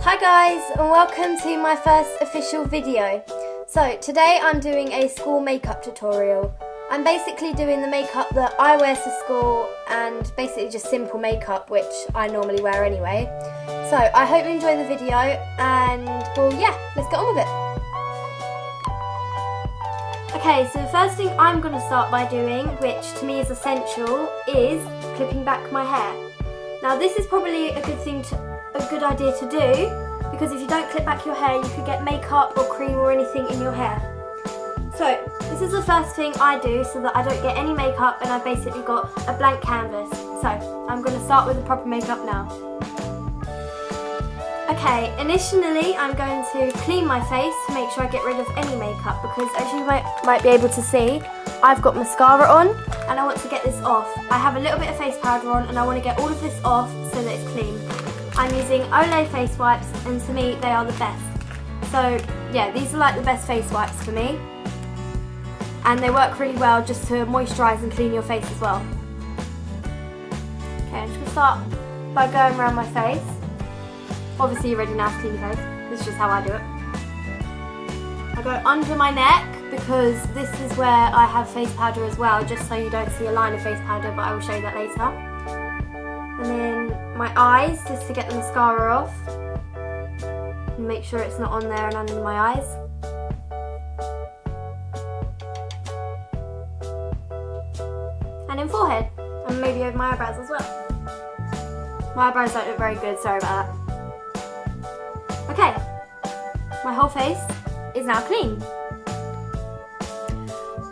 Hi guys, and welcome to my first official video. So today I'm doing a school makeup tutorial. I'm basically doing the makeup that I wear to school and basically just simple makeup which I normally wear anyway. So I hope you enjoy the video and well yeah, let's get on with it. Okay, so the first thing I'm going to start by doing, which to me is essential, is clipping back my hair. Now this is probably a good idea to do, because if you don't clip back your hair you could get makeup or cream or anything in your hair. So this is the first thing I do so that I don't get any makeup and I've basically got a blank canvas. So I'm going to start with the proper makeup now. Okay, initially I'm going to clean my face to make sure I get rid of any makeup, because as you might be able to see, I've got mascara on and I want to get this off. I have a little bit of face powder on and I want to get all of this off so that it's clean. I'm using Olay face wipes and to me they are the best. So yeah, these are like the best face wipes for me. And they work really well just to moisturise and clean your face as well. Okay, I'm just going to start by going around my face. Obviously you're ready now to clean your face. This is just how I do it. I go under my neck because this is where I have face powder as well, just so you don't see a line of face powder, but I will show you that later. And then my eyes, just to get the mascara off. And make sure it's not on there and under my eyes. And then forehead, and maybe over my eyebrows as well. My eyebrows don't look very good, sorry about that. Okay, my whole face is now clean.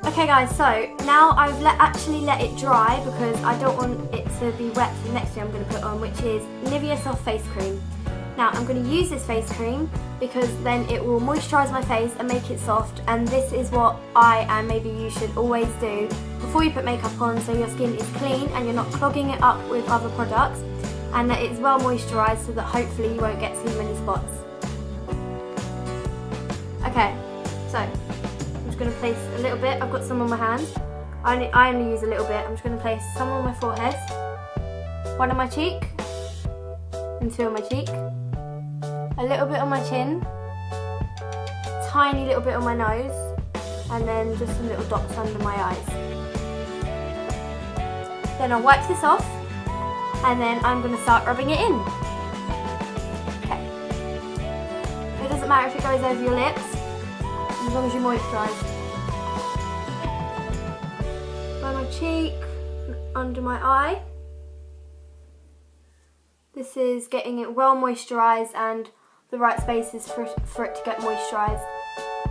Okay guys, so now I've actually let it dry because I don't want it to be wet for the next thing I'm going to put on, which is Nivea Soft Face Cream. Now I'm going to use this face cream because then it will moisturise my face and make it soft, and this is what I and maybe you should always do before you put makeup on, so your skin is clean and you're not clogging it up with other products, and that it's well moisturised so that hopefully you won't get too many spots. Okay, so I'm just going to place a little bit. I've got some on my hands. I only use a little bit. I'm just going to place some on my forehead, one on my cheek, and two on my cheek. A little bit on my chin, tiny little bit on my nose, and then just some little dots under my eyes. Then I'll wipe this off, and then I'm going to start rubbing it in. Okay. It doesn't matter if it goes over your lips, as long as you moisturise. By my cheek, under my eye. This is getting it well moisturised and the right spaces for it to get moisturised.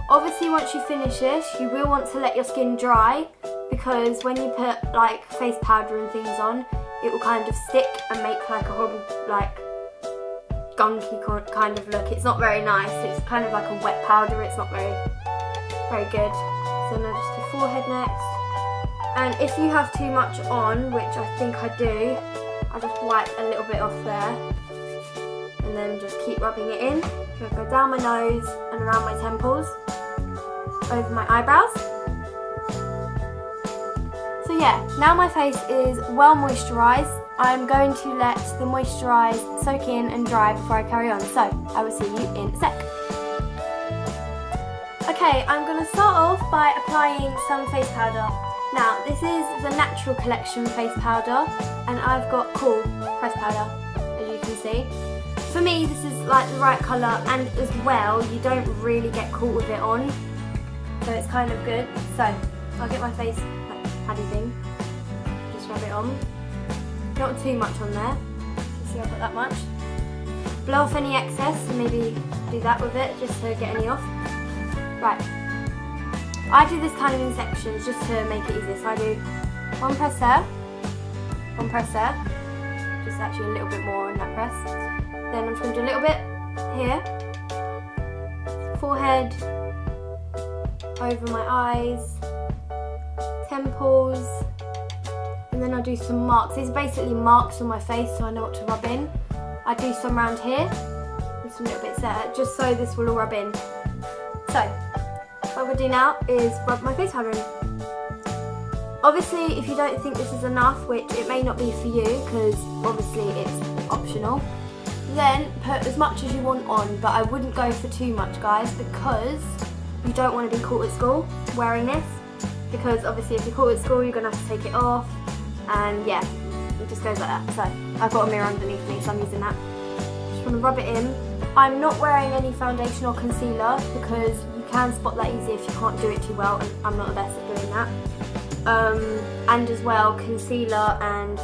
Obviously once you finish this, you will want to let your skin dry, because when you put like face powder and things on, it will kind of stick and make like a horrible, like gunky kind of look. It's not very nice. It's kind of like a wet powder. It's not very good. So now just do forehead next. And if you have too much on, which I think I do, I just wipe a little bit off there. And then just keep rubbing it in. So I go down my nose and around my temples, over my eyebrows. So yeah, now my face is well moisturised. I'm going to let the moisturise soak in and dry before I carry on. So I will see you in a sec. Okay, I'm going to start off by applying some face powder. Now this is the Natural Collection face powder, and I've got Cool press powder, as you can see. For me this is like the right colour, and as well you don't really get caught with it on, so it's kind of good. So I'll get my face like paddy thing, just rub it on. Not too much on there, you see I've got that much. Blow off any excess and maybe do that with it just to get any off. Right, I do this kind of in sections just to make it easier. So I do one press there, just actually a little bit more on that press. Then I'm just going to do a little bit here, forehead, over my eyes, temples, and then I'll do some marks. These are basically marks on my face so I know what to rub in. I do some around here and some little bits there, just so this will all rub in. So what I'm going to do now is rub my face powder in. Obviously if you don't think this is enough, which it may not be for you because obviously it's optional, then put as much as you want on, but I wouldn't go for too much, guys, because you don't want to be caught at school wearing this, because obviously if you're caught at school you're going to have to take it off, and yeah, it just goes like that. So I've got a mirror underneath me, so I'm using that. Just want to rub it in. I'm not wearing any foundation or concealer because you can spot that easy if you can't do it too well, and I'm not the best at doing that. And as well, concealer and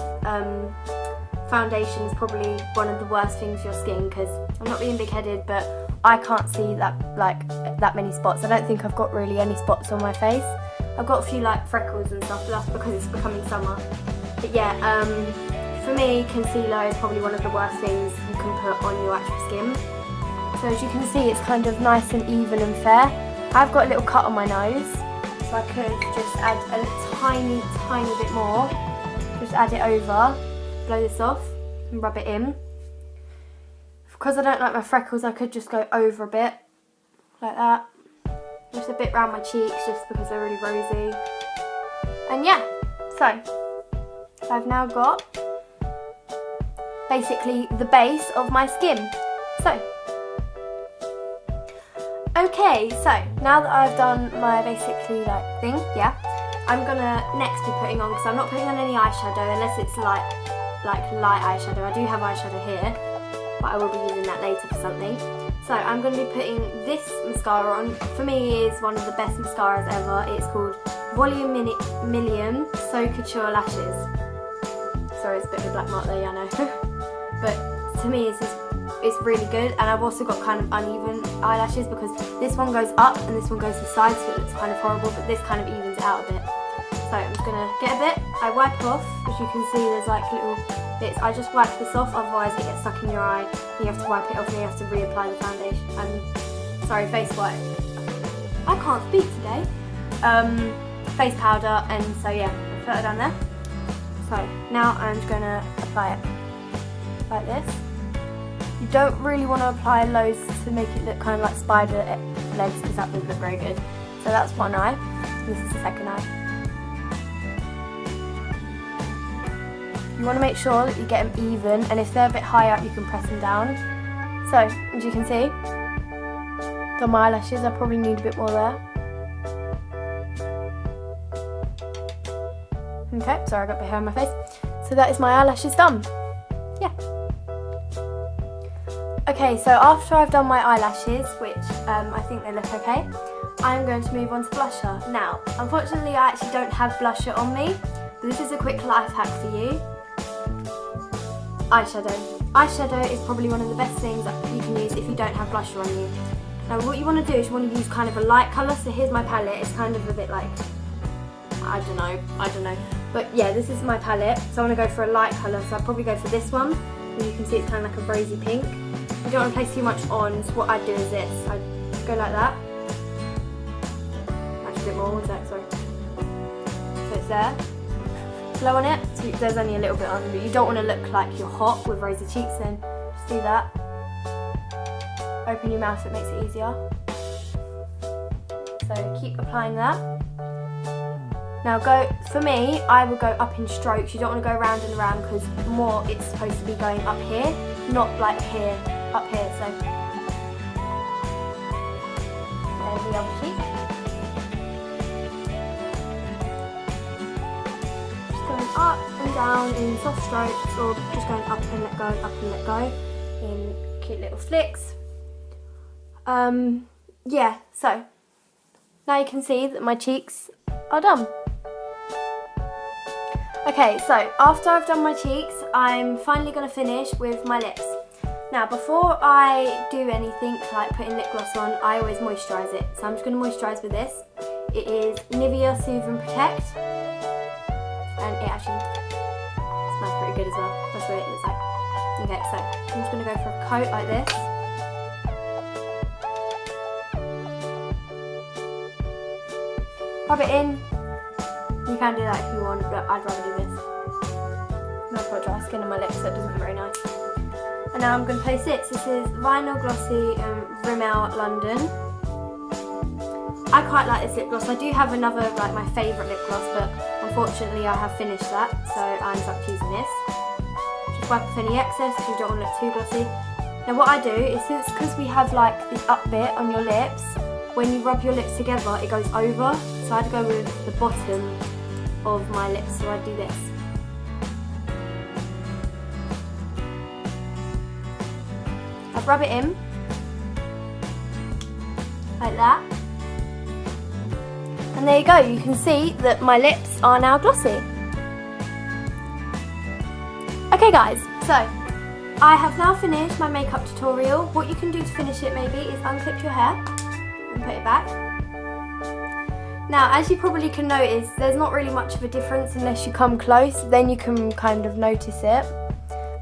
foundation is probably one of the worst things for your skin, because I'm not being big-headed, but I can't see that many spots. I don't think I've got really any spots on my face. I've got a few like freckles and stuff, but that's because it's becoming summer. But yeah, for me, concealer is probably one of the worst things you can put on your actual skin. So as you can see, it's kind of nice and even and fair. I've got a little cut on my nose, so I could just add a tiny bit more. Just add it over, blow this off and rub it in. Because I don't like my freckles, I could just go over a bit, like that. Just a bit around my cheeks, just because they're really rosy. And yeah, so I've now got basically the base of my skin. So, okay, so now that I've done my basically like thing, yeah, I'm gonna next be putting on, because I'm not putting on any eyeshadow unless it's light eyeshadow. I do have eyeshadow here, but I will be using that later for something. So I'm going to be putting this mascara on. For me, it is one of the best mascaras ever. It's called Volume Million So Couture Lashes. Sorry, it's a bit of a black mark there, yeah, I know. But to me, it's really good. And I've also got kind of uneven eyelashes, because this one goes up and this one goes to the side, so it looks kind of horrible, but this kind of evens it out a bit. So I'm just going to get a bit, I wipe it off. As you can see, there's like little bits. I just wipe this off, otherwise it gets stuck in your eye. You have to wipe it off and you have to reapply the foundation. Sorry, face wipe. I can't speak today. Face powder, and so yeah, I put it down there. So now I'm just going to apply it like this. You don't really want to apply loads to make it look kind of like spider legs, because that would look very good. So that's one eye, and this is the second eye. You want to make sure that you get them even, and if they're a bit high up you can press them down. So, as you can see, done my eyelashes, I probably need a bit more there. Okay, sorry I got a bit of hair on my face. So that is my eyelashes done. Yeah. Okay, so after I've done my eyelashes, which I think they look okay, I'm going to move on to blusher. Now, unfortunately I actually don't have blusher on me, but this is a quick life hack for you. Eyeshadow. Eyeshadow is probably one of the best things that you can use if you don't have blusher on you. Now what you want to do is you want to use kind of a light colour. So here's my palette. It's kind of a bit like, I don't know. But yeah, this is my palette. So I want to go for a light colour. So I'll probably go for this one. And you can see it's kind of like a rosy pink. You don't want to place too much on. So what I do is this. I go like that. Actually a bit more. One sec, sorry. So it's there. Blow on it, so there's only a little bit on, but you don't want to look like you're hot with rosy cheeks, then just do that. Open your mouth, it makes it easier. So keep applying that. Now for me, I will go up in strokes. You don't want to go round and around, because more it's supposed to be going up here, not like here, up here. So there's the other cheek. Up and down in soft strokes, or just going up and let go, up and let go in cute little flicks. Yeah, so now you can see that my cheeks are done. Okay, so after I've done my cheeks, I'm finally going to finish with my lips. Now before I do anything like putting lip gloss on, I always moisturise it. So I'm just going to moisturise with this. It is Nivea Soothe and Protect. And it actually smells pretty good as well. That's what it looks like. Okay, so I'm just going to go for a coat like this. Rub it in. You can do that if you want, but I'd rather do this. I've got dry skin on my lips, so it doesn't look very nice. And now I'm going to place it. So this is Vinyl Glossy Rimmel London. I quite like this lip gloss. I do have another, like my favourite lip gloss, but unfortunately I have finished that, so I'm stuck using this. Just wipe off any excess if you don't want to look too glossy. Now what I do is, because we have like the up bit on your lips, when you rub your lips together it goes over, so I'd go with the bottom of my lips, so I do this. I rub it in like that, and there you go, you can see that my lips are now glossy. Okay guys, so I have now finished my makeup tutorial. What you can do to finish it maybe is unclip your hair and put it back. Now, as you probably can notice, there's not really much of a difference unless you come close, then you can kind of notice it.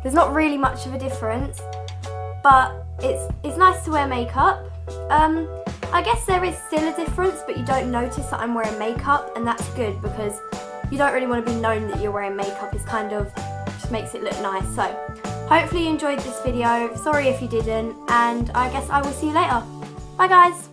There's not really much of a difference, but it's nice to wear makeup. I guess there is still a difference, but you don't notice that I'm wearing makeup, and that's good because you don't really want to be known that you're wearing makeup. It's kind of just makes it look nice. So hopefully you enjoyed this video. Sorry if you didn't, and I guess I will see you later. Bye guys.